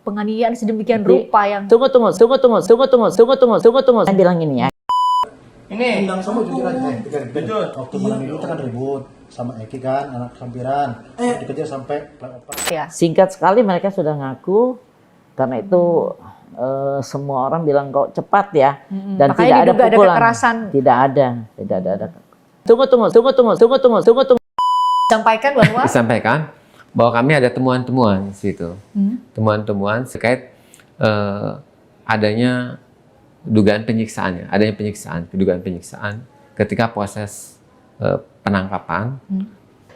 penganiayaan sedemikian rupa yang tunggu. Saya bilang ini ya. Ini undang semua jujur aja. Jujur. Waktu malam itu kan ribut sama Eki kan, anak sampiran. Dikejar sampai flyover. ya. Singkat sekali mereka sudah ngaku karena itu semua orang bilang kok cepat ya dan Makanya tidak ada diduga ada pukulan. kekerasan. Tidak ada. Tunggu. Sampaikan bahwa Disampaikan bahwa kami ada temuan-temuan di situ. Temuan-temuan terkait adanya dugaan penyiksaan, dugaan penyiksaan ketika proses penangkapan.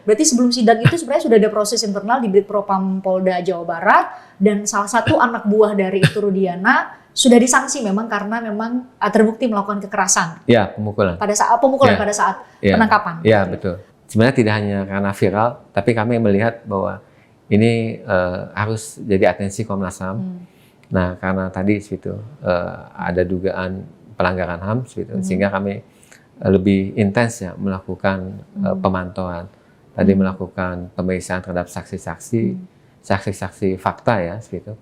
berarti sebelum sidang itu sebenarnya sudah ada proses internal di Bitpropam Polda Jawa Barat dan salah satu anak buah dari itu Rudiana sudah disanksi memang karena memang terbukti melakukan kekerasan Ya, pemukulan. pada saat pada saat Ya. penangkapan. Ya, betul. Sebenarnya tidak hanya karena viral, tapi kami melihat bahwa ini harus jadi atensi Komnas HAM. Nah, karena tadi situ ada dugaan pelanggaran HAM situ, sehingga kami lebih intens ya melakukan pemantauan. Tadi melakukan pemeriksaan terhadap saksi-saksi fakta ya situ.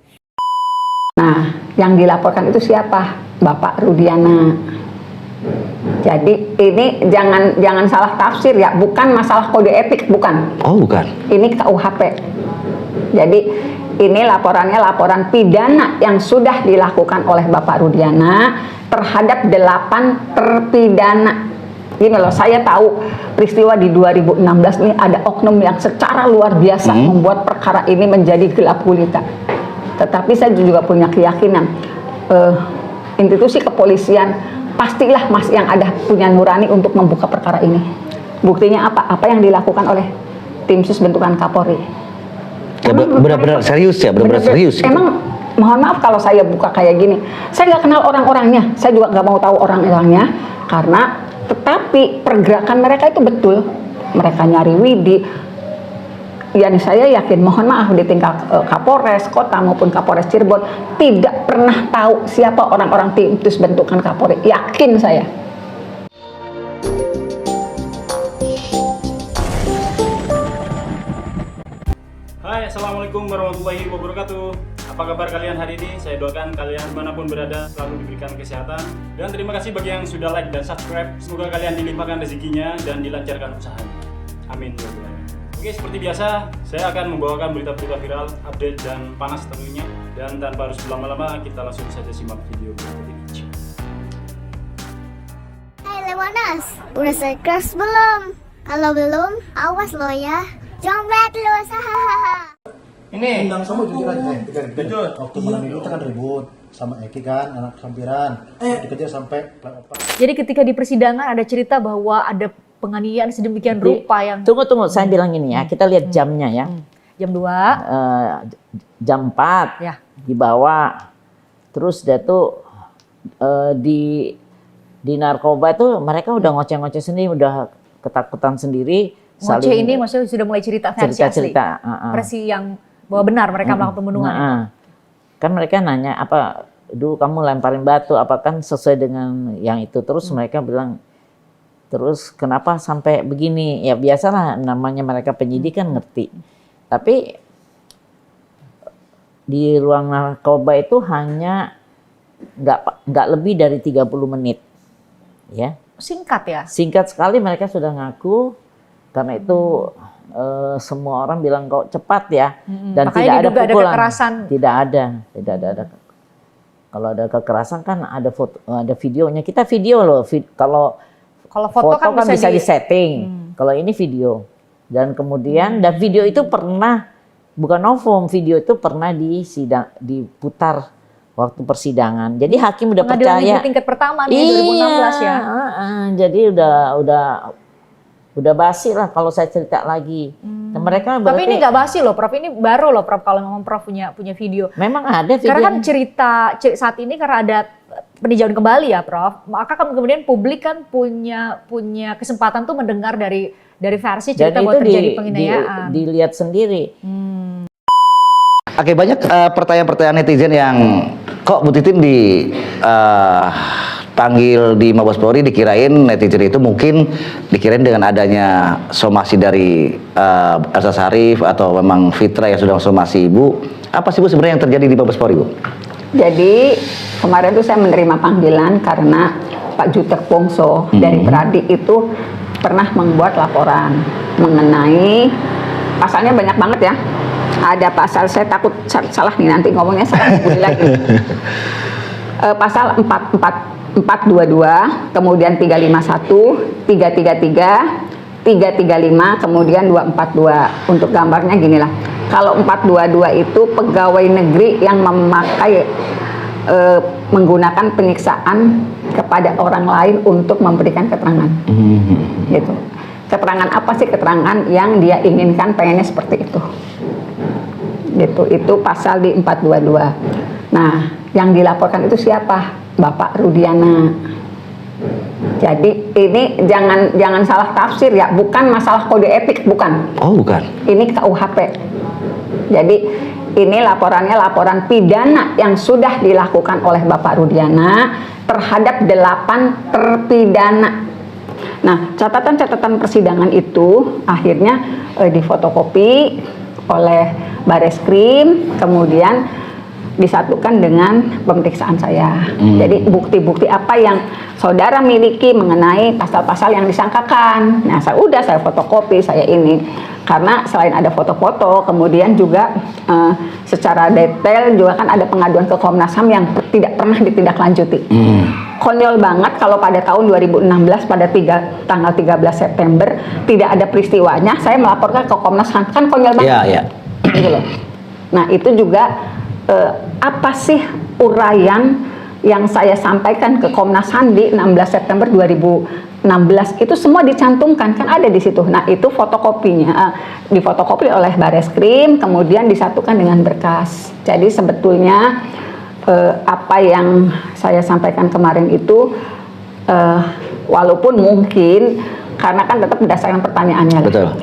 Nah, yang dilaporkan itu siapa? Bapak Rudiana. Jadi ini jangan salah tafsir ya, bukan masalah kode etik, bukan. Oh, bukan. Ini KUHP. Jadi ini laporan pidana yang sudah dilakukan oleh Bapak Rudiana terhadap 8 terpidana. Gini loh, saya tahu peristiwa di 2016 ini ada oknum yang secara luar biasa membuat perkara ini menjadi gelap gulita. Tetapi saya juga punya keyakinan institusi kepolisian pastilah Mas yang ada punya nurani untuk membuka perkara ini. Buktinya apa? Apa yang dilakukan oleh tim sus bentukan Kapolri. Ya, benar-benar serius ya, benar-benar serius. Emang mohon maaf kalau saya buka kayak gini. Saya nggak kenal orang-orangnya. Saya juga nggak mau tahu orang-orangnya karena tetapi pergerakan mereka itu betul. Mereka nyari Widi. Dan saya yakin, mohon maaf di tingkat Kapolres Kota maupun Kapolres Cirebon tidak pernah tahu siapa orang-orang tim sus bentukan Kapolri. Yakin saya. Hai, Assalamualaikum warahmatullahi wabarakatuh. Apa kabar kalian hari ini? Saya doakan kalian dimanapun berada selalu diberikan kesehatan. Dan terima kasih bagi yang sudah like dan subscribe. Semoga kalian dilimpahkan rezekinya dan dilancarkan usahanya. Amin. Oke, seperti biasa, saya akan membawakan berita-berita viral, update dan panas tentunya. Dan tanpa harus berlama-lama, kita langsung saja simak video berikut ini. Hai Lemonas, udah subscribe belum? Kalau belum, awas lo ya. Jombet lo, hahaha. Ini Undang semua jujur aja. Jujur. Waktu malam itu kan ribut sama Eki kan, anak sampiran. Dikejar sampai flyover. Jadi ketika di persidangan ada cerita bahwa ada penganiayaan sedemikian rupa yang Tunggu. Saya bilang ini ya. Kita lihat jamnya ya. jam 2 Jam 4 ya. dibawa. Terus dia tuh di narkoba itu mereka udah ngoceh-ngoceh sendiri, udah ketakutan sendiri. Ngoceh ini maksudnya sudah mulai cerita versi asli. Versi yang bahwa benar mereka melakukan pembunuhan itu. Kan mereka nanya apa dulu kamu lemparin batu apa kan sesuai dengan yang itu, terus mereka bilang terus kenapa sampai begini, ya biasalah namanya mereka penyidik kan ngerti. Tapi di ruang narkoba itu hanya nggak lebih dari 30 menit ya. Singkat ya. Singkat sekali mereka sudah ngaku karena itu semua orang bilang kok cepat ya dan Makanya tidak ada diduga ada pukulan. kekerasan. Tidak ada. Kalau ada kekerasan kan ada foto, ada videonya. Kita video loh. Kalau foto kan bisa disetting. Kalau ini video. Dan kemudian dan video itu pernah bukan novum, video itu pernah diputar waktu persidangan. Jadi hakim udah Pengadilan percaya. negeri tingkat pertama nih 2016 ya. Jadi udah basi lah kalau saya cerita lagi. Dan mereka Tapi ini nggak basi loh, Prof. Ini baru loh, Prof. Kalau memang Prof punya video. Memang ada video. Karena kan cerita saat ini karena ada peninjauan kembali ya, Prof. Maka kan kemudian publik kan punya kesempatan tuh mendengar dari versi cerita bahwa terjadi penganiayaan. Dilihat sendiri. Oke, banyak pertanyaan-pertanyaan netizen yang kok Bu Titin panggil di Mabes Polri dikirain netizen itu mungkin dikirain dengan adanya somasi dari Elsa Sharif atau memang Fitra yang sudah somasi Ibu. Apa sih Bu sebenarnya yang terjadi di Mabes Polri, Bu? Jadi kemarin tuh saya menerima panggilan karena Pak Jutek Pongso dari Peradi itu pernah membuat laporan mengenai pasalnya banyak banget ya. Ada pasal, saya takut salah nih nanti ngomongnya salah lagi. Pasal 422, kemudian 351, 333, 335, kemudian 242. Untuk gambarnya gini lah. Kalau 422 itu pegawai negeri yang memakai menggunakan penyiksaan kepada orang lain untuk memberikan keterangan. Gitu. Keterangan apa sih? Keterangan yang dia inginkan, pengennya seperti itu. Gitu. Itu pasal di 422. Nah, yang dilaporkan itu siapa? Bapak Rudiana. Jadi ini jangan salah tafsir ya, bukan masalah kode etik, bukan. Oh, bukan. Ini KUHP. Jadi ini laporan pidana yang sudah dilakukan oleh Bapak Rudiana terhadap 8 terpidana. Nah, catatan-catatan persidangan itu akhirnya difotokopi oleh Bareskrim, kemudian disatukan dengan pemeriksaan saya. Jadi bukti-bukti apa yang saudara miliki mengenai pasal-pasal yang disangkakan. Nah, saya fotokopi, saya ini. Karena selain ada foto-foto, kemudian juga secara detail juga kan ada pengaduan ke Komnas HAM yang tidak pernah ditindaklanjuti. Konyol banget kalau pada tahun 2016 pada tanggal 13 September tidak ada peristiwanya, saya melaporkan ke Komnas HAM, kan konyol banget. Iya. Gitu loh. Nah, itu juga apa sih uraian yang saya sampaikan ke Komnas HAM di 16 September 2016 itu semua dicantumkan, kan ada di situ. Nah, itu fotokopinya difotokopi oleh Bareskrim, kemudian disatukan dengan berkas. Jadi sebetulnya apa yang saya sampaikan kemarin itu walaupun mungkin karena kan tetap berdasarkan pertanyaannya. Betul.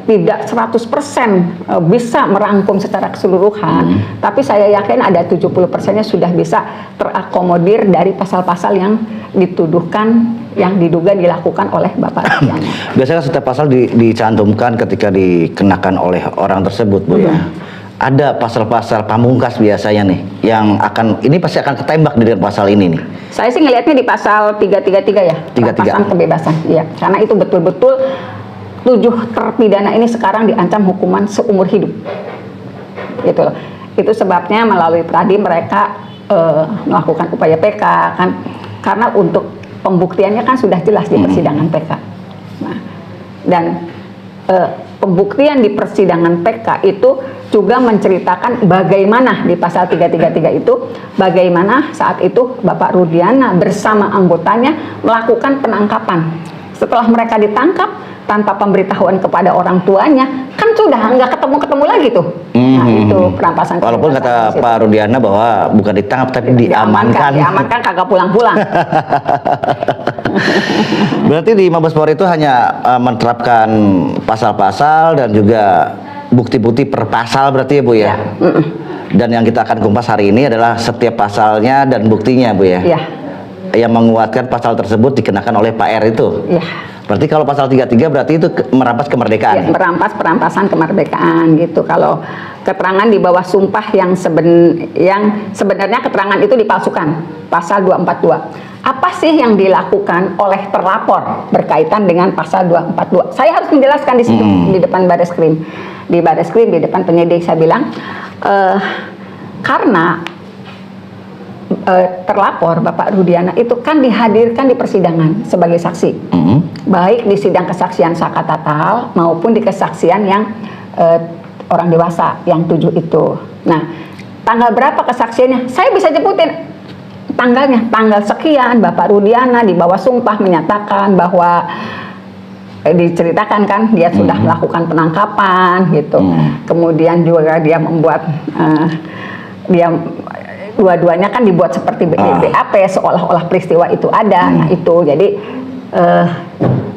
Tidak 100% bisa merangkum secara keseluruhan, tapi saya yakin ada 70%-nya sudah bisa terakomodir dari pasal-pasal yang dituduhkan, yang diduga dilakukan oleh Bapak Rudiana. Biasanya setiap pasal dicantumkan ketika dikenakan oleh orang tersebut, Bu ya. Ada pasal-pasal pamungkas biasanya nih yang ini pasti akan ketembak dengan pasal ini nih. Saya sih ngelihatnya di pasal 333 ya, 33. Perampasan kebebasan. Iya, karena itu betul-betul 7 terpidana ini sekarang diancam hukuman seumur hidup. Gitu loh. Itu sebabnya melalui Pradi mereka melakukan upaya PK kan, karena untuk pembuktiannya kan sudah jelas di persidangan PK. Nah, dan pembuktian di persidangan PK itu juga menceritakan bagaimana di pasal 333 itu bagaimana saat itu Bapak Rudiana bersama anggotanya melakukan penangkapan. Setelah mereka ditangkap tanpa pemberitahuan kepada orang tuanya, kan sudah nggak ketemu lagi tuh. Nah, itu perampasan. Walaupun kata Pak Rudiana bahwa bukan ditangkap tapi diamankan. Diamankan kagak pulang-pulang. Berarti di Mabes Polri itu hanya menerapkan pasal-pasal dan juga bukti-bukti per pasal berarti ya, Bu ya? Dan yang kita akan kumpas hari ini adalah setiap pasalnya dan buktinya, Bu ya? Iya. Yang menguatkan pasal tersebut dikenakan oleh Pak R itu? Iya. Berarti kalau pasal 33 berarti itu merampas kemerdekaan? Ya, merampas perampasan kemerdekaan gitu. Kalau keterangan di bawah sumpah yang sebenarnya keterangan itu dipalsukan, pasal 242. Apa sih yang dilakukan oleh terlapor berkaitan dengan pasal 242? Saya harus menjelaskan di situ, di depan Bareskrim. Di Bareskrim, di depan penyidik saya bilang, karena terlapor Bapak Rudiana itu kan dihadirkan di persidangan sebagai saksi, baik di sidang kesaksian saka tatal maupun di kesaksian yang orang dewasa yang 7 itu. Nah, tanggal berapa kesaksiannya? Saya bisa jemputin tanggalnya, tanggal sekian Bapak Rudiana di bawah sumpah menyatakan bahwa diceritakan kan dia sudah melakukan penangkapan gitu. Kemudian juga dia membuat dua-duanya kan dibuat seperti BAP seolah-olah peristiwa itu ada. Nah, itu jadi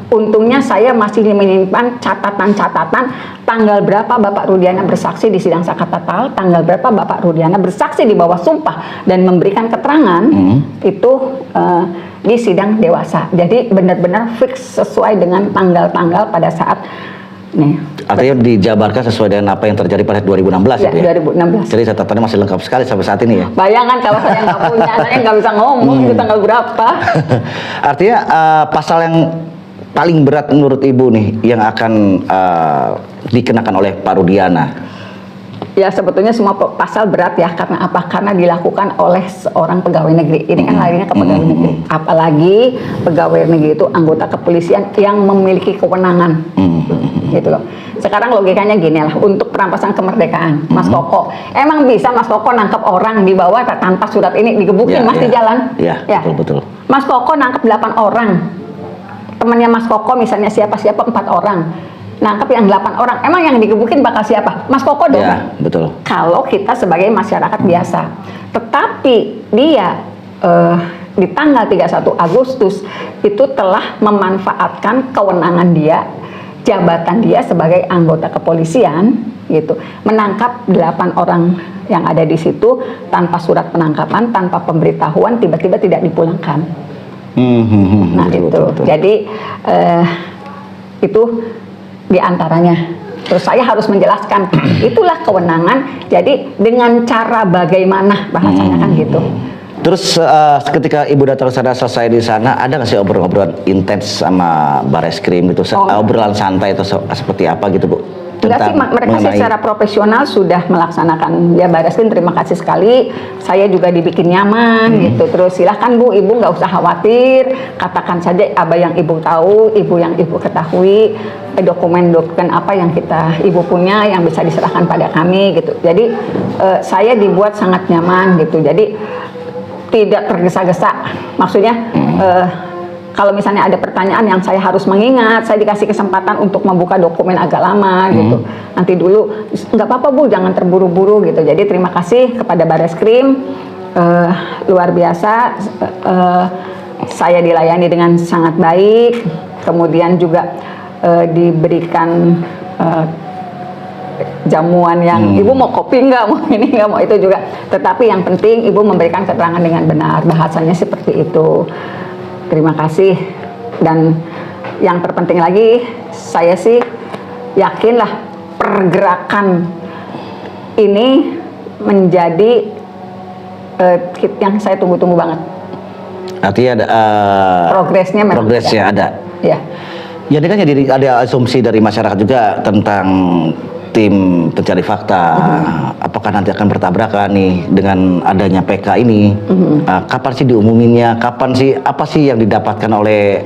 untungnya saya masih menyimpan catatan-catatan tanggal berapa Bapak Rudiana bersaksi di sidang saka tatal, tanggal berapa Bapak Rudiana bersaksi di bawah sumpah dan memberikan keterangan itu di sidang dewasa. Jadi benar-benar fix sesuai dengan tanggal-tanggal pada saat nih. Artinya dijabarkan sesuai dengan apa yang terjadi pada 2016 Ya, itu ya? 2016. Jadi catatannya masih lengkap sekali sampai saat ini ya? Bayangkan kalau saya nggak punya, saya nggak bisa ngomong itu tanggal berapa. Artinya pasal yang paling berat menurut Ibu nih yang akan dikenakan oleh Pak Rudiana? Ya sebetulnya semua pasal berat ya, karena apa? Karena dilakukan oleh seorang pegawai negeri. Ini kan larinya ke pegawai negeri. Apalagi pegawai negeri itu anggota kepolisian yang memiliki kewenangan. Gitu loh. Sekarang logikanya gini lah, untuk perampasan kemerdekaan, Mas Koko, emang bisa Mas Koko nangkep orang di bawah tanpa surat ini digebukin di jalan? Ya, betul. Mas Koko nangkep 8 orang. Temannya Mas Koko misalnya siapa-siapa 4 orang. Nangkep yang 8 orang, emang yang digebukin bakal siapa? Mas Koko dong. Ya, betul. Kalau kita sebagai masyarakat biasa. Tetapi dia di tanggal 31 Agustus itu telah memanfaatkan kewenangan dia, jabatan dia sebagai anggota kepolisian gitu, menangkap 8 orang yang ada di situ tanpa surat penangkapan, tanpa pemberitahuan, tiba-tiba tidak dipulangkan. Nah betul. Jadi itu diantaranya. Terus saya harus menjelaskan, itulah kewenangan. Jadi dengan cara bagaimana bahasanya kan gitu. Terus ketika Ibu datang sana selesai di sana, ada nggak sih obrolan intens sama Bareskrim gitu? Obrolan santai atau seperti apa gitu Bu? Enggak sih, mereka secara profesional sudah melaksanakan. Ya Bareskrim terima kasih sekali, saya juga dibikin nyaman gitu. Terus silahkan Bu, Ibu nggak usah khawatir, katakan saja apa yang Ibu tahu, Ibu yang Ibu ketahui, dokumen-dokumen apa yang Ibu punya yang bisa diserahkan pada kami gitu. Jadi saya dibuat sangat nyaman gitu. Jadi tidak tergesa-gesa, maksudnya kalau misalnya ada pertanyaan yang saya harus mengingat, saya dikasih kesempatan untuk membuka dokumen agak lama gitu. Nanti dulu, nggak apa-apa Bu, jangan terburu-buru gitu. Jadi terima kasih kepada Bareskrim, luar biasa. Saya dilayani dengan sangat baik. Kemudian juga diberikan jamuan yang Ibu mau kopi nggak, mau ini nggak, mau itu juga. Tetapi yang penting Ibu memberikan keterangan dengan benar, bahasanya seperti itu. Terima kasih. Dan yang terpenting lagi, saya sih yakinlah pergerakan ini menjadi yang saya tunggu-tunggu banget. Artinya ada progresnya memang ada. Ya. Ya ini kan jadi ada asumsi dari masyarakat juga tentang tim pencari fakta, apakah nanti akan bertabrakan nih dengan adanya PK ini? Kapan sih diumuminnya? Kapan sih, apa sih yang didapatkan oleh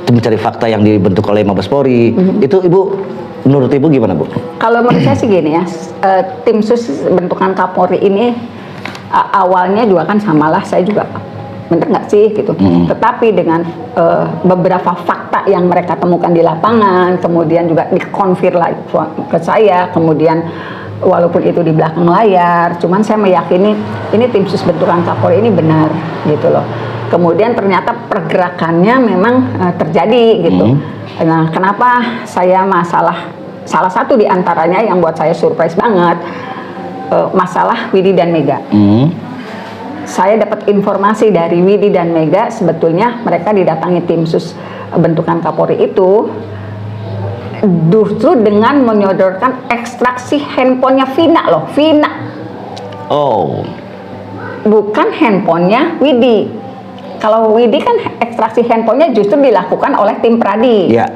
tim pencari fakta yang dibentuk oleh Mabes Polri? Itu Ibu, menurut Ibu gimana Bu? Kalau menurut saya sih gini ya, tim sus bentukan Kapolri ini awalnya juga kan samalah, saya juga bener nggak sih gitu. Tetapi dengan beberapa fakta yang mereka temukan di lapangan, kemudian juga dikonfir lagi ke saya, kemudian walaupun itu di belakang layar, cuman saya meyakini ini tim sus bentukan Kapolri ini benar gitu loh. Kemudian ternyata pergerakannya memang terjadi gitu. Nah, kenapa saya salah satu di antaranya yang buat saya surprise banget, masalah Widi dan Mega. Saya dapat informasi dari Widi dan Mega, sebetulnya mereka didatangi tim sus bentukan Kapolri itu justru dengan menyodorkan ekstraksi handphonenya Vina loh, Vina. Oh. Bukan handphonenya Widi. Kalau Widi kan ekstraksi handphonenya justru dilakukan oleh tim Pradi. Ya,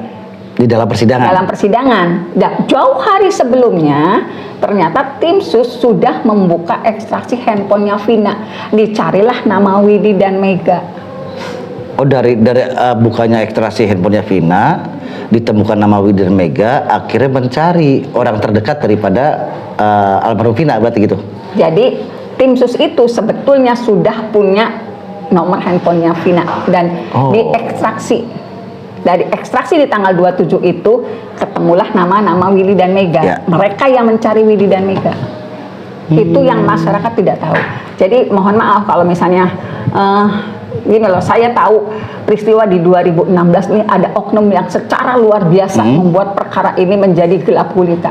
di dalam persidangan. Dalam persidangan. Dan jauh hari sebelumnya, ternyata tim sus sudah membuka ekstraksi handphonenya Vina. Dicarilah nama Widi dan Mega. Oh, dari bukannya ekstraksi handphonenya Vina, ditemukan nama Widi dan Mega, akhirnya mencari orang terdekat daripada almarhum Vina, berarti gitu. Jadi tim sus itu sebetulnya sudah punya nomor handphonenya Vina dan diekstraksi. Dari ekstraksi di tanggal 27 itu ketemulah nama-nama Willy dan Mega. Ya. Mereka yang mencari Willy dan Mega. Itu yang masyarakat tidak tahu. Jadi mohon maaf kalau misalnya Gini loh, saya tahu peristiwa di 2016 ini ada oknum yang secara luar biasa membuat perkara ini menjadi gelap gulita.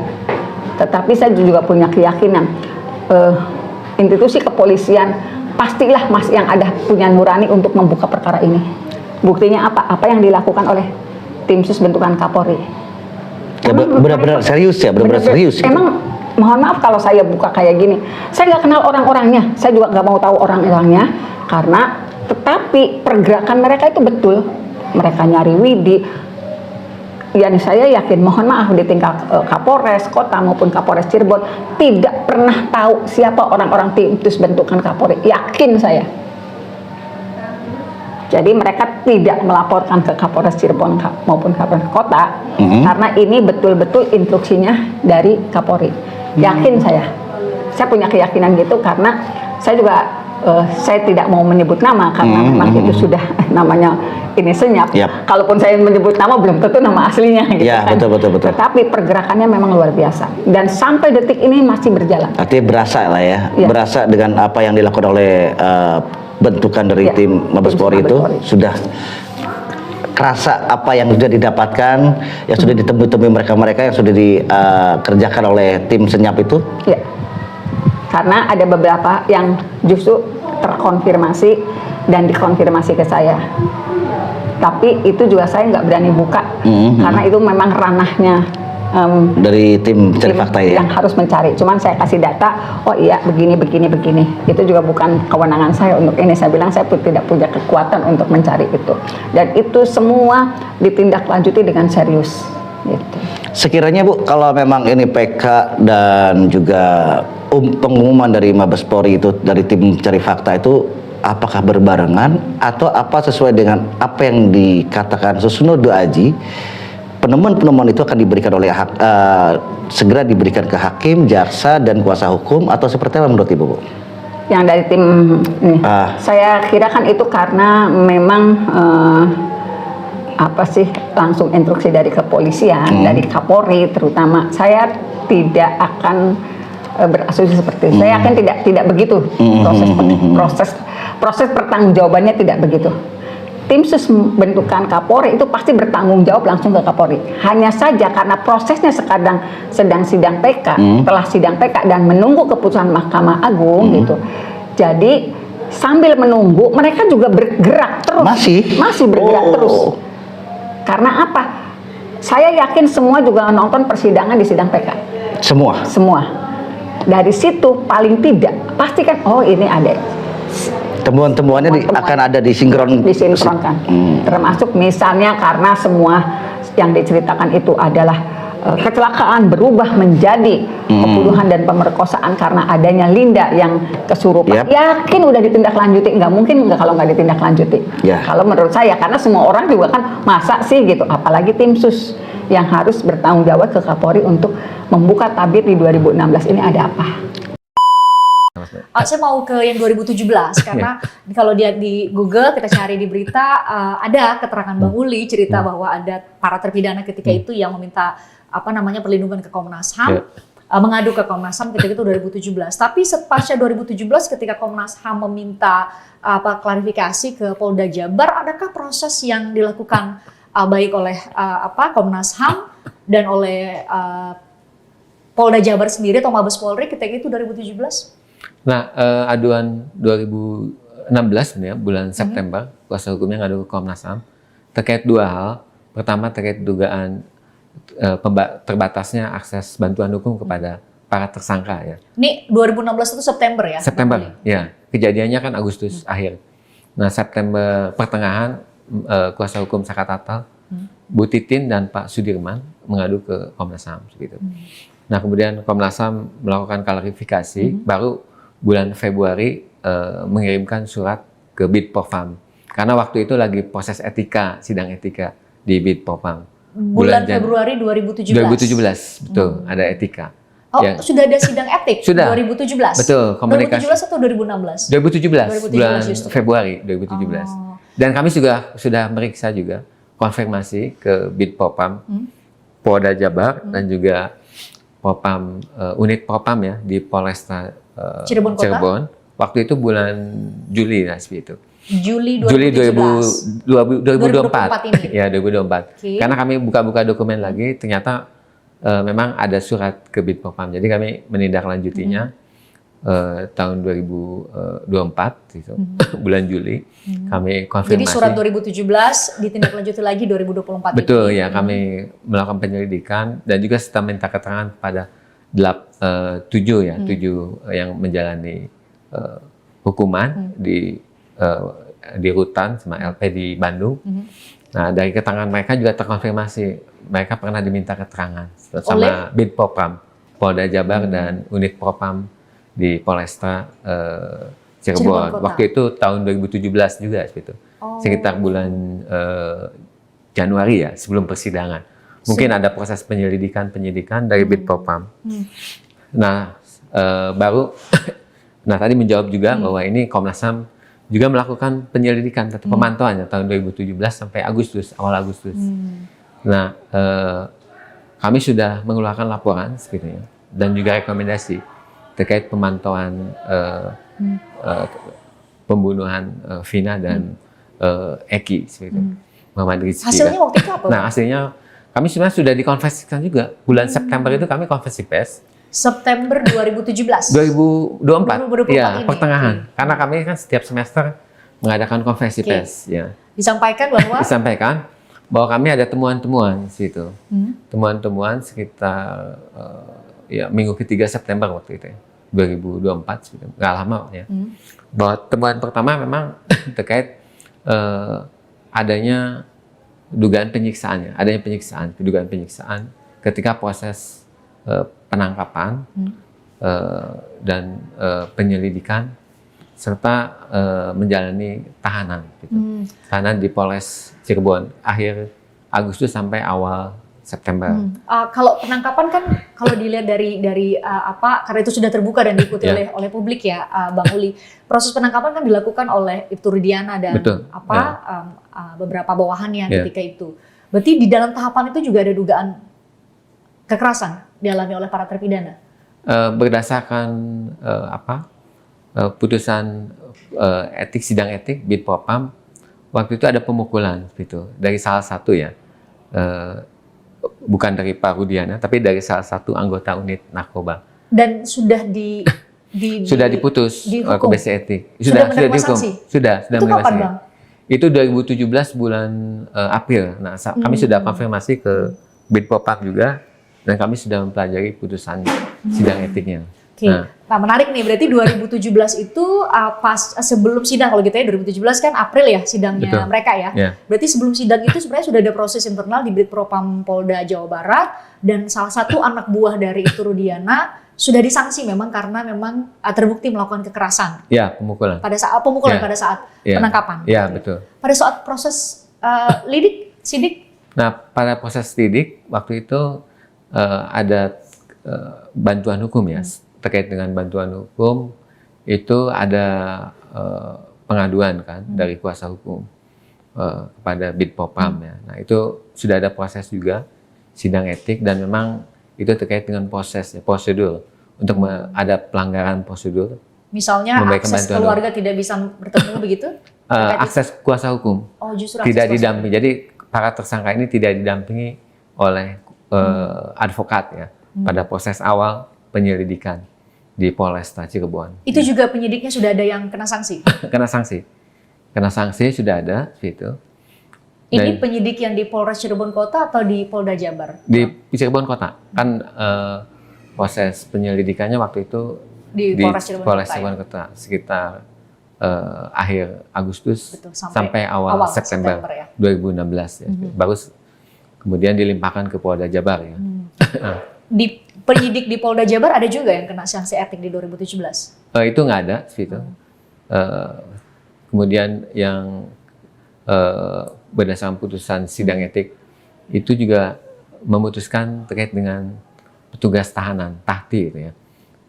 Tetapi saya juga punya keyakinan institusi kepolisian pastilah yang ada punya nurani untuk membuka perkara ini. Buktinya apa? Apa yang dilakukan oleh tim sus bentukan Kapolri. Ya, benar-benar serius ya, benar-benar serius. Emang mohon maaf kalau saya buka kayak gini. Saya nggak kenal orang-orangnya. Saya juga nggak mau tahu orang-orangnya karena tetapi pergerakan mereka itu betul. Mereka nyari Widi. Yang saya yakin, mohon maaf di tingkat Kapolres Kota maupun Kapolres Cirebon tidak pernah tahu siapa orang-orang tim sus bentukan Kapolri. Yakin saya. Jadi mereka tidak melaporkan ke Kapolres Cirebon maupun Kapolres Kota karena ini betul-betul instruksinya dari Kapolri. Yakin saya punya keyakinan gitu karena saya juga saya tidak mau menyebut nama karena memang itu sudah namanya ini senyap. Kalaupun saya menyebut nama belum tentu nama aslinya gitu kan. Betul. Tetapi pergerakannya memang luar biasa dan sampai detik ini masih berjalan. Artinya berasa lah ya, berasa dengan apa yang dilakukan oleh bentukan dari tim Mabes Polri itu sudah kerasa apa yang sudah didapatkan, yang sudah ditemui mereka-mereka yang sudah dikerjakan oleh tim senyap itu. Ya. Karena ada beberapa yang justru terkonfirmasi dan dikonfirmasi ke saya. Tapi itu juga saya nggak berani buka karena itu memang ranahnya dari tim cari fakta ya, yang harus mencari. Cuman saya kasih data, oh iya begini. Itu juga bukan kewenangan saya untuk ini. Saya bilang saya tidak punya kekuatan untuk mencari itu. Dan itu semua ditindaklanjuti dengan serius. Gitu. Sekiranya Bu, kalau memang ini PK dan juga pengumuman dari Mabes Polri itu dari tim cari fakta itu apakah berbarengan atau apa sesuai dengan apa yang dikatakan Susnodo Aji? Penemuan-penemuan itu akan diberikan oleh segera diberikan ke hakim, jaksa dan kuasa hukum atau seperti apa menurut Ibu, Bu? Yang dari tim ini, saya kira kan itu karena memang langsung instruksi dari kepolisian, dari Kapolri terutama. Saya tidak akan berasumsi seperti itu. Saya yakin tidak begitu proses pertanggungjawabannya tidak begitu. Tim sus bentukan Kapolri itu pasti bertanggung jawab langsung ke Kapolri. Hanya saja karena prosesnya sedang sidang PK, telah sidang PK dan menunggu keputusan Mahkamah Agung gitu. Jadi sambil menunggu mereka juga bergerak terus. Masih bergerak terus. Karena apa? Saya yakin semua juga nonton persidangan di sidang PK. Semua. Dari situ paling tidak pasti kan ini ada temuan-temuannya akan ada disinkronkan. Termasuk misalnya karena semua yang diceritakan itu adalah kecelakaan berubah menjadi pembunuhan dan pemerkosaan karena adanya Linda yang kesurupan. Yakin udah ditindaklanjuti, nggak mungkin kalau nggak ditindaklanjuti. Kalau menurut saya, karena semua orang juga kan masa sih gitu, apalagi tim sus yang harus bertanggung jawab ke Kapolri untuk membuka tabir di 2016 ini ada apa. Saya mau ke yang 2017 karena kalau dia di Google kita cari di berita ada keterangan Bang Uli cerita bahwa ada para terpidana ketika itu yang meminta perlindungan ke Komnas HAM, mengadu ke Komnas HAM ketika itu 2017. Tapi pasca 2017 ketika Komnas HAM meminta klarifikasi ke Polda Jabar, adakah proses yang dilakukan baik oleh Komnas HAM dan oleh Polda Jabar sendiri atau Mabes Polri ketika itu 2017? Nah, aduan 2016 ya, bulan September, kuasa hukumnya ngadu ke Komnas HAM terkait dua hal. Pertama terkait dugaan terbatasnya akses bantuan hukum kepada para tersangka ya. Ini 2016 itu September ya? September, ya. Kejadiannya kan Agustus akhir. Nah, September pertengahan kuasa hukum Saka Tatal, Bu Titin dan Pak Sudirman mengadu ke Komnas HAM gitu. Nah, kemudian Komnas HAM melakukan klarifikasi, baru bulan Februari mengirimkan surat ke Bitpopam. Karena waktu itu lagi proses etika, sidang etika di Bitpopam. Bulan Februari 2017? 2017, betul, ada etika. Oh, sudah ada sidang etik? Sudah. 2017? Betul, komunikasi. 2017 atau 2016? 2017, bulan Februari 2017. Dan kami sudah meriksa juga, konfirmasi ke Bitpopam, Polda Jabar, dan juga Popam, unit Popam ya, di Polresta Cirebon. Waktu itu bulan Juli lah seperti itu. Juli Juli 2017. 2024 ini. ya 2024. Oke. Karena kami buka-buka dokumen lagi, ternyata memang ada surat ke Bidpropam. Jadi kami menindaklanjutinya tahun 2024 gitu, bulan Juli kami konfirmasi. Jadi surat 2017 ditindaklanjuti lagi 2024 Betul ini. ya, kami melakukan penyelidikan dan juga setelah minta keterangan pada 7 yang menjalani hukuman di rutan sama LP di Bandung. Nah, dari keterangan mereka juga terkonfirmasi mereka pernah diminta keterangan sama Bidpropam, Polda Jabar dan unit Propam di Polresta Cirebon. Kota. Waktu itu tahun 2017 juga gitu. Sekitar bulan Januari ya, sebelum persidangan. Mungkin ada proses penyidikan dari Bidpropam. Nah, baru tadi menjawab juga bahwa ini Komnas HAM juga melakukan penyelidikan atau pemantauannya tahun 2017 sampai awal Agustus. Nah, kami sudah mengeluarkan laporan sebetulnya dan juga rekomendasi terkait pemantauan pembunuhan Vina dan Eki sebetulnya. Muhammad Rizky. Hasilnya waktu itu apa? Nah, hasilnya kami sebenarnya sudah dikonversikan juga. Bulan September itu kami konversi pers. September 2017. 2024 ya, ini. pertengahan. Karena kami kan setiap semester mengadakan konferensi pers ya. Disampaikan bahwa kami ada temuan-temuan situ. Temuan-temuan sekitar minggu ketiga September waktu itu ya. 2024 gitu. Nggak lama ya. Bahwa temuan pertama memang terkait adanya dugaan penyiksaan ketika proses penangkapan dan penyelidikan serta menjalani tahanan gitu. Tahanan di Polres Cirebon akhir Agustus sampai awal September. Kalau penangkapan kan kalau dilihat dari karena itu sudah terbuka dan diikuti oleh publik ya, Bang Uli. Proses penangkapan kan dilakukan oleh Ibtu Rudiana dan beberapa bawahannya ketika itu. Berarti di dalam tahapan itu juga ada dugaan kekerasan dialami oleh para terpidana. Berdasarkan putusan sidang etik Bidpropam, waktu itu ada pemukulan gitu dari salah satu ya. Bukan dari Pak Rudiana, tapi dari salah satu anggota unit narkoba. Dan sudah sudah diputus komisi etik. Sudah dihukum. Sudah itu kapan, Bang? Itu 2017 bulan April. Nah, kami sudah konfirmasi ke Bidpropam juga dan kami sudah mempelajari putusan sidang etiknya. Nah, menarik nih, berarti 2017 itu pas sebelum sidang, kalau gitu ya, 2017 kan April ya sidangnya mereka ya. Berarti sebelum sidang itu sebenarnya sudah ada proses internal di Bidpropam Polda Jawa Barat dan salah satu anak buah dari Ibtu Rudiana sudah disanksi memang karena memang terbukti melakukan kekerasan. Ya, pemukulan. Pada saat penangkapan. Ya, betul. Pada saat proses sidik. Nah, pada proses sidik waktu itu ada bantuan hukum ya. Terkait dengan bantuan hukum itu ada pengaduan kan dari kuasa hukum kepada Bidpropam ya. Nah, itu sudah ada proses juga sidang etik dan memang itu terkait dengan prosedur untuk ada pelanggaran prosedur. Misalnya akses keluarga tidak bisa bertemu begitu? Akses kuasa hukum. Oh, justru tidak didampingi. Jadi para tersangka ini tidak didampingi oleh advokat ya pada proses awal penyelidikan di Polresta Cirebon. Itu juga penyidiknya sudah ada yang kena sanksi? Kena sanksi sudah ada gitu. Ini penyidik yang di Polres Cirebon Kota atau di Polda Jabar? Di Cirebon Kota. Kan proses penyelidikannya waktu itu di Polres Cirebon Kota sekitar akhir Agustus sampai awal September ya? 2016 ya. Baru kemudian dilimpahkan ke Polda Jabar ya. Di penyidik di Polda Jabar ada juga yang kena sanksi etik di 2017? Itu nggak ada gitu. Kemudian yang berdasarkan putusan sidang etik itu juga memutuskan terkait dengan petugas tahanan tahti gitu ya.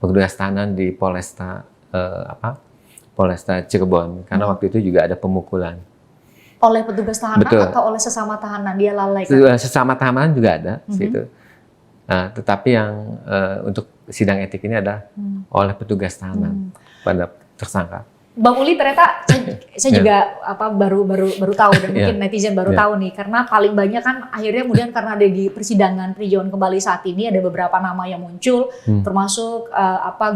Petugas tahanan di Polresta Cirebon karena waktu itu juga ada pemukulan. Oleh petugas tahanan atau oleh sesama tahanan dia lalai kan? Sesama tahanan juga ada gitu. Nah, tetapi yang untuk sidang etik ini adalah oleh petugas tahanan pada tersangka. Bang Uli ternyata saya juga baru tahu dan mungkin netizen baru tahu nih, karena paling banyak kan akhirnya kemudian karena ada di persidangan peninjauan kembali saat ini ada beberapa nama yang muncul, termasuk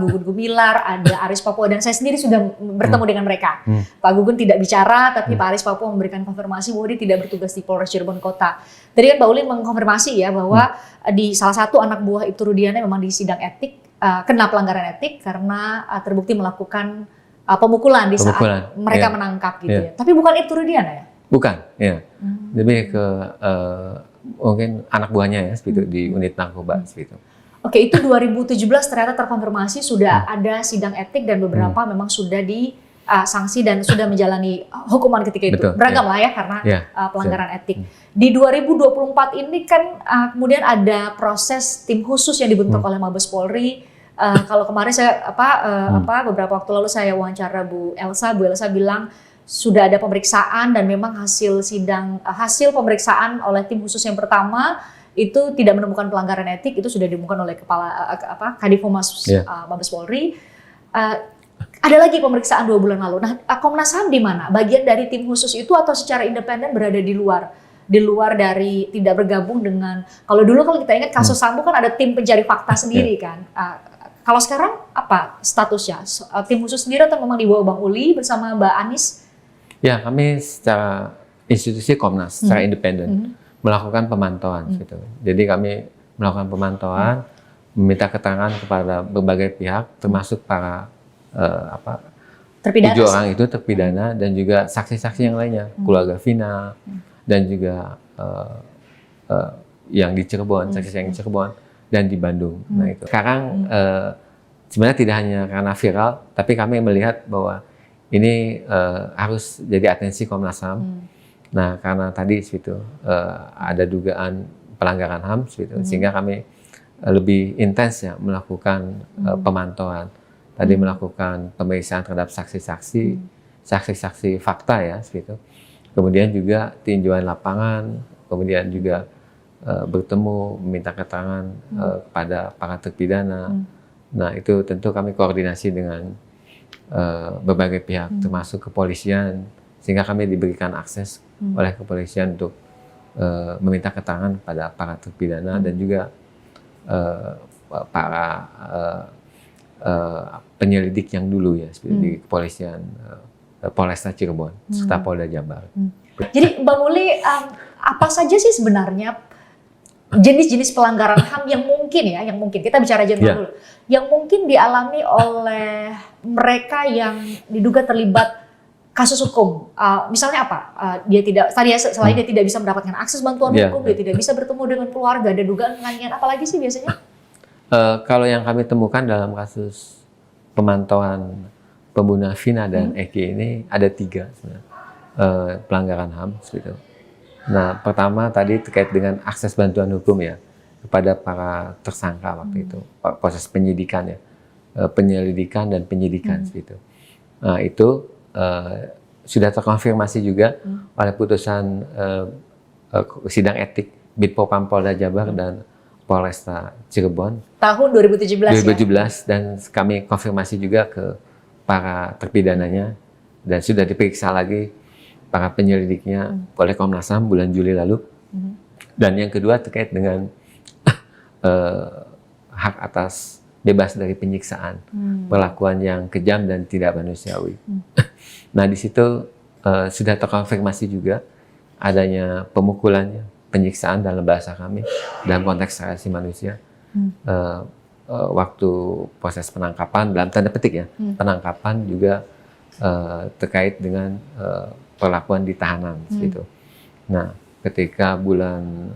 Gugun Gumilar, ada Aris Papua, dan saya sendiri sudah bertemu dengan mereka. Pak Gugun tidak bicara, tapi Pak Aris Papua memberikan konfirmasi bahwa dia tidak bertugas di Polres Cirebon Kota. Tadi kan Mbak Uli mengkonfirmasi ya bahwa di salah satu anak buah Ibtu Rudiana memang di sidang etik kena pelanggaran etik karena terbukti melakukan pemukulan di saat mereka menangkap gitu ya. Tapi bukan Ibtu Rudiana ya? Bukan, ya. Lebih ke mungkin anak buahnya ya, seperti itu, di unit narkoba seperti itu. Oke, itu 2017 ternyata terkonfirmasi sudah ada sidang etik dan beberapa memang sudah sanksi dan sudah menjalani hukuman ketika itu. Betul, beragam lah ya karena pelanggaran etik. Di 2024 ini kan kemudian ada proses tim khusus yang dibentuk oleh Mabes Polri. Kalau kemarin saya beberapa waktu lalu saya wawancara Bu Elsa bilang sudah ada pemeriksaan dan memang hasil pemeriksaan oleh tim khusus yang pertama itu tidak menemukan pelanggaran etik, itu sudah diumumkan oleh kepala Kadifumas Mabes Polri. Ada lagi pemeriksaan 2 bulan lalu. Nah, Komnas HAM di mana? Bagian dari tim khusus itu atau secara independen berada di luar dari, tidak bergabung dengan, kalau dulu kalau kita ingat kasus Sambo kan ada tim pencari fakta sendiri kan. Kalau sekarang apa statusnya? Tim khusus sendiri atau memang di bawah Bang Uli bersama Mbak Anis? Ya, kami secara institusi Komnas, secara independen melakukan pemantauan gitu. Jadi kami melakukan pemantauan, meminta keterangan kepada berbagai pihak, termasuk para terpidana, 7 orang itu terpidana dan juga saksi-saksi yang lainnya, keluarga Vina dan juga yang di Cirebon, saksi yang di Cirebon dan di Bandung. Nah itu. Sekarang sebenarnya tidak hanya karena viral, tapi kami melihat bahwa ini harus jadi atensi Komnas HAM. Nah karena tadi situ ada dugaan pelanggaran HAM, situ, sehingga kami lebih intens ya melakukan pemantauan. Tadi melakukan pemeriksaan terhadap saksi-saksi fakta ya, gitu. Kemudian juga tinjauan lapangan, kemudian juga bertemu, meminta keterangan kepada para terpidana. Nah itu tentu kami koordinasi dengan berbagai pihak, termasuk kepolisian, sehingga kami diberikan akses oleh kepolisian untuk meminta keterangan pada para terpidana dan juga para penyelidik yang dulu ya, seperti di kepolisian Polresta Cirebon serta Polda Jabar. Jadi Bang Uli, apa saja sih sebenarnya jenis-jenis pelanggaran HAM yang mungkin kita bicara general dulu, yang mungkin dialami oleh mereka yang diduga terlibat kasus hukum? Misalnya apa? Selain dia tidak bisa mendapatkan akses bantuan hukum, dia tidak bisa bertemu dengan keluarga, ada dugaan penganiayaan, apalagi sih biasanya? Kalau yang kami temukan dalam kasus pemantauan pembunuhan Vina dan Eki ini ada 3 sebenarnya, pelanggaran HAM gitu. Nah, pertama tadi terkait dengan akses bantuan hukum ya kepada para tersangka waktu itu, proses penyidikan ya, penyelidikan dan penyidikan gitu. Nah, itu sudah terkonfirmasi juga oleh putusan sidang etik Bitpopam Polda Jabar dan Polresta Cirebon tahun 2017 ya? Dan kami konfirmasi juga ke para terpidananya dan sudah diperiksa lagi para penyelidiknya oleh Komnas HAM bulan Juli lalu. Dan yang kedua terkait dengan hak atas bebas dari penyiksaan, perlakuan yang kejam dan tidak manusiawi. Nah di situ sudah terkonfirmasi juga adanya pemukulannya, penyiksaan dalam bahasa kami dalam konteks hak asasi manusia. Waktu proses penangkapan dalam tanda petik ya, penangkapan juga terkait dengan perlakuan di tahanan gitu. Nah, ketika bulan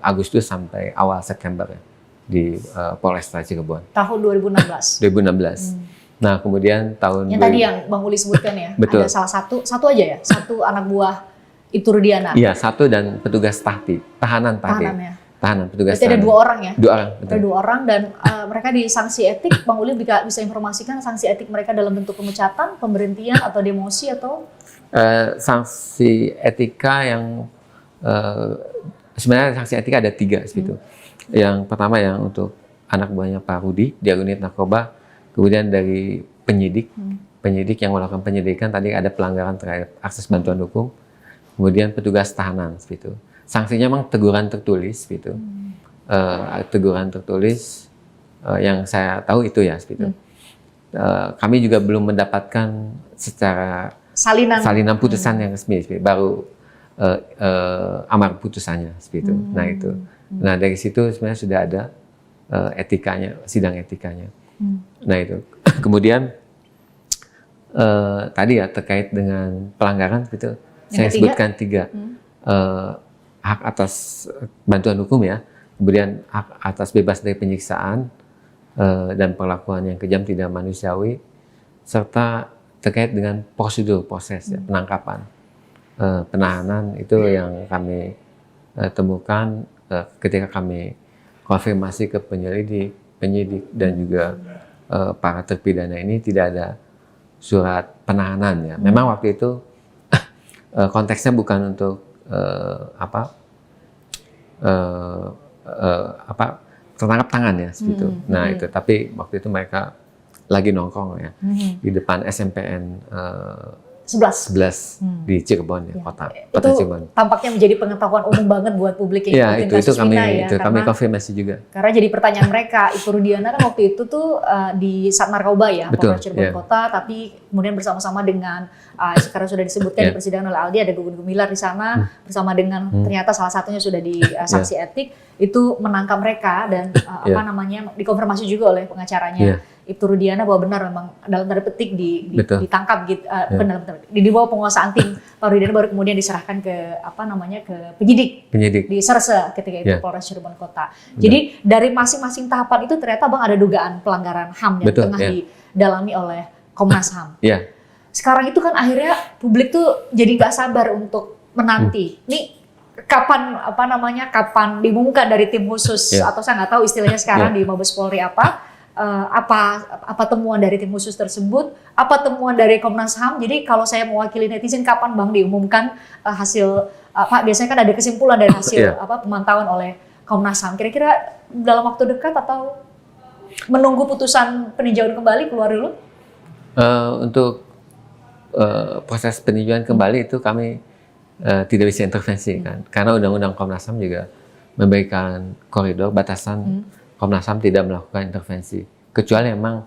Agustus sampai awal September ya, di Polresta Cirebon. Tahun 2016. 2016. Nah, kemudian tahun yang tadi yang Bang Uli sebutkan ya, betul. Ada satu aja ya, satu anak buah Ibtu Rudiana. Iya, 1 dan petugas tahanan ya. Tahanan petugas. Berarti ada 2 orang ya? 2 orang, betul. Ada 2 orang dan mereka di sanksi etik. Bang Uli bisa informasikan sanksi etik mereka dalam bentuk pemecatan, pemberhentian atau demosi atau? Sanksi etika yang sebenarnya sanksi etika ada 3 gitu. Yang pertama yang untuk anak buahnya Pak Rudi, dia unit narkoba, kemudian dari penyidik penyidik yang melakukan penyidikan tadi ada pelanggaran terhadap akses bantuan hukum, kemudian petugas tahanan seperti itu. Sanksinya memang teguran tertulis gitu. Teguran tertulis yang saya tahu itu ya seperti itu. Kami juga belum mendapatkan secara salinan putusan yang resmi, baru amar putusannya seperti itu. Nah itu. Nah dari situ sebenarnya sudah ada etikanya, sidang etikanya. Nah itu. Kemudian tadi ya terkait dengan pelanggaran gitu, saya sebutkan 3. Hak atas bantuan hukum ya, kemudian hak atas bebas dari penyiksaan dan perlakuan yang kejam tidak manusiawi, serta terkait dengan prosedur proses ya, penangkapan, penahanan itu yang kami temukan ketika kami konfirmasi ke penyidik dan juga para terpidana ini tidak ada surat penahanan ya. Memang waktu itu konteksnya bukan untuk tertangkap tangan ya seperti itu. Nah itu, tapi waktu itu mereka lagi nongkrong ya di depan SMPN 11 di Cirebon ya, kota Cirebon. Tampaknya menjadi pengetahuan umum banget buat publik yang itu kami konfirmasi juga. Karena jadi pertanyaan mereka, Ibu Rudiana kan waktu itu tuh di Sat Narkoba ya, Polres Cirebon Kota, tapi kemudian bersama-sama dengan sekarang sudah disebutkan di persidangan oleh Aldi, ada Gugun Gumilar di sana bersama dengan ternyata salah satunya sudah di sanksi etik, itu menangkap mereka dan dikonfirmasi juga oleh pengacaranya. Ibtu Rudiana bahwa benar memang dalam tanda petik ditangkap gitu, di bawah penguasaan tim Pak Rudiana, baru kemudian diserahkan ke ke penyidik di Serse ketika itu Polres Cirebon Kota. Jadi dari masing-masing tahapan itu ternyata Bang ada dugaan pelanggaran HAM yang tengah didalami oleh Komnas HAM. Sekarang itu kan akhirnya publik tuh jadi nggak sabar untuk menanti. Nih kapan kapan diumumkan dari tim khusus atau saya nggak tahu istilahnya sekarang di Mabes Polri apa temuan dari tim khusus tersebut, apa temuan dari Komnas HAM. Jadi kalau saya mewakili netizen, kapan Bang diumumkan hasil biasanya kan ada kesimpulan dari hasil pemantauan oleh Komnas HAM. Kira-kira dalam waktu dekat atau menunggu putusan peninjauan kembali keluar dulu? Untuk proses peninjauan kembali itu kami tidak bisa intervensi kan, karena Undang-Undang Komnas HAM juga memberikan koridor batasan. Komnas HAM tidak melakukan intervensi, kecuali memang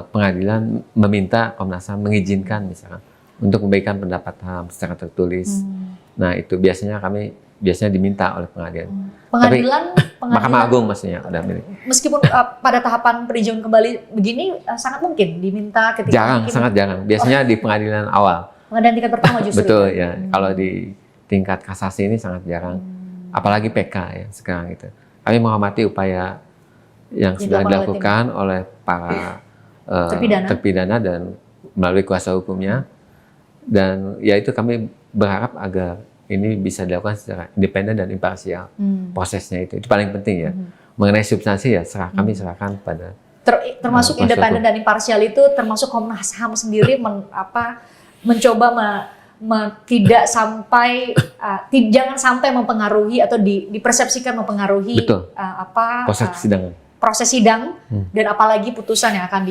pengadilan meminta Komnas HAM mengizinkan misalkan untuk memberikan pendapat HAM secara tertulis. Nah itu biasanya diminta oleh pengadilan. Mahkamah Agung maksudnya udah milik. Meskipun pada tahapan peninjauan kembali begini sangat mungkin diminta ketika sangat jarang. Biasanya di pengadilan awal. Pengadilan tingkat pertama justru. Betul ya. Kalau di tingkat kasasi ini sangat jarang. Apalagi PK ya sekarang itu. Kami menghormati upaya yang sudah dilakukan oleh para terpidana dan melalui kuasa hukumnya, dan ya itu kami berharap agar ini bisa dilakukan secara independen dan imparsial. Prosesnya itu paling penting ya. Mengenai substansi ya kami serahkan pada termasuk independen dan imparsial itu termasuk Komnas HAM sendiri mencoba tidak sampai jangan sampai mempengaruhi atau dipersepsikan mempengaruhi proses sidang dan apalagi putusan yang akan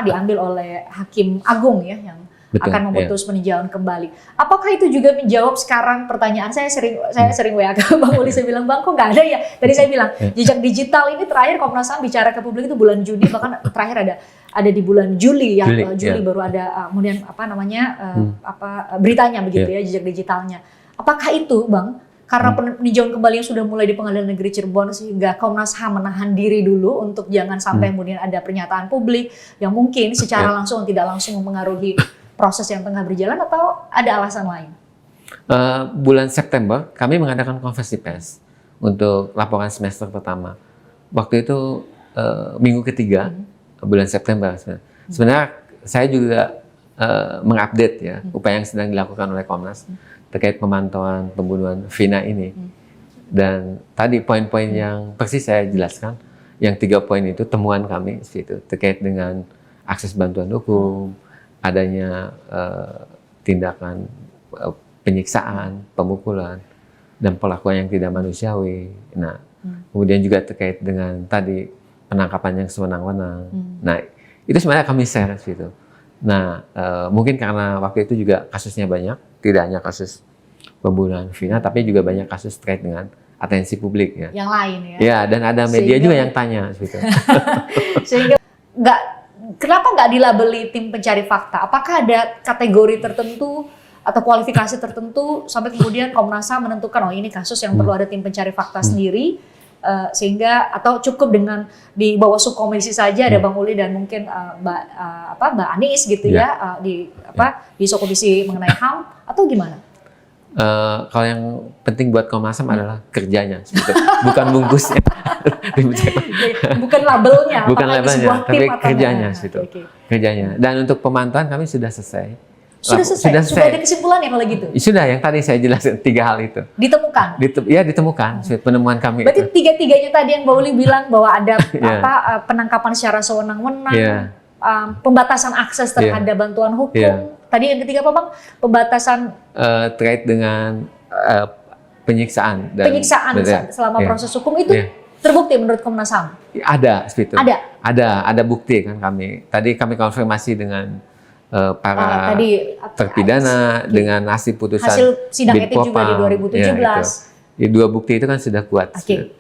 diambil oleh Hakim Agung ya yang akan memutus peninjauan kembali. Apakah itu juga menjawab sekarang pertanyaan saya sering WA ke Bang Uli, saya bilang Bang kok nggak ada ya? Tadi saya bilang jejak digital ini terakhir Komnas HAM bicara ke publik itu bulan Juni, bahkan terakhir ada di bulan Juli ya, Juli baru ada kemudian beritanya begitu ya, jejak digitalnya. Apakah itu Bang karena peninjauan kembali yang sudah mulai di Pengadilan Negeri Cirebon sehingga Komnas HAM menahan diri dulu untuk jangan sampai kemudian ada pernyataan publik yang mungkin secara langsung atau tidak langsung mempengaruhi proses yang tengah berjalan, atau ada alasan lain? Bulan September kami mengadakan konferensi pers untuk laporan semester pertama. Waktu itu minggu ketiga bulan September. Sebenarnya saya juga mengupdate ya upaya yang sedang dilakukan oleh Komnas terkait pemantauan pembunuhan Vina ini. Dan tadi poin-poin yang persis saya jelaskan, yang 3 poin itu temuan kami situ terkait dengan akses bantuan hukum, adanya tindakan penyiksaan, pemukulan, dan perlakuan yang tidak manusiawi. Nah, kemudian juga terkait dengan tadi penangkapan yang sewenang-wenang. Nah, itu sebenarnya kami share situ. Nah, mungkin karena waktu itu juga kasusnya banyak, tidak hanya kasus pembunuhan Vina, tapi juga banyak kasus terkait dengan atensi publik ya. Yang lain ya. Ya, dan ada media Sehingga- juga yang tanya gitu. Sehingga kenapa nggak dilabeli tim pencari fakta? Apakah ada kategori tertentu atau kualifikasi tertentu sampai kemudian Komnas HAM menentukan oh ini kasus yang perlu ada tim pencari fakta sendiri, sehingga atau cukup dengan di bawah subkomisi saja ada Bang Uli dan mungkin Mbak Anies gitu ya, di subkomisi mengenai HAM atau gimana? Kalau yang penting buat Komnas HAM adalah kerjanya, bukan bungkusnya. Bukan labelnya, Bukan apakah ini labelnya, sebuah tim tapi atau kerjanya enggak? situ. Oke. Kerjanya. Dan untuk pemantauan kami sudah selesai. Sudah selesai? Sudah ada kesimpulannya kalau gitu? Sudah, yang tadi saya jelasin 3 hal itu. Ditemukan? Ya ditemukan, penemuan kami Berarti itu. tiga-tiganya tadi yang Mbak Uli bilang bahwa ada Yeah. penangkapan secara sewenang-wenang, Yeah. Pembatasan akses terhadap bantuan hukum. Yeah. Tadi yang ketiga apa Bang? Pembatasan Terkait dengan penyiksaan. Dan penyiksaan selama Yeah. proses hukum itu Yeah. terbukti menurut Komnas HAM? Ada seperti itu. Ada? Ada bukti kan kami. Tadi kami konfirmasi dengan para Tadi terpidana dengan hasil putusan hasil sidang etik juga di Bidpropam. 2017. Ya, itu. 2 bukti itu kan sudah kuat. Oke.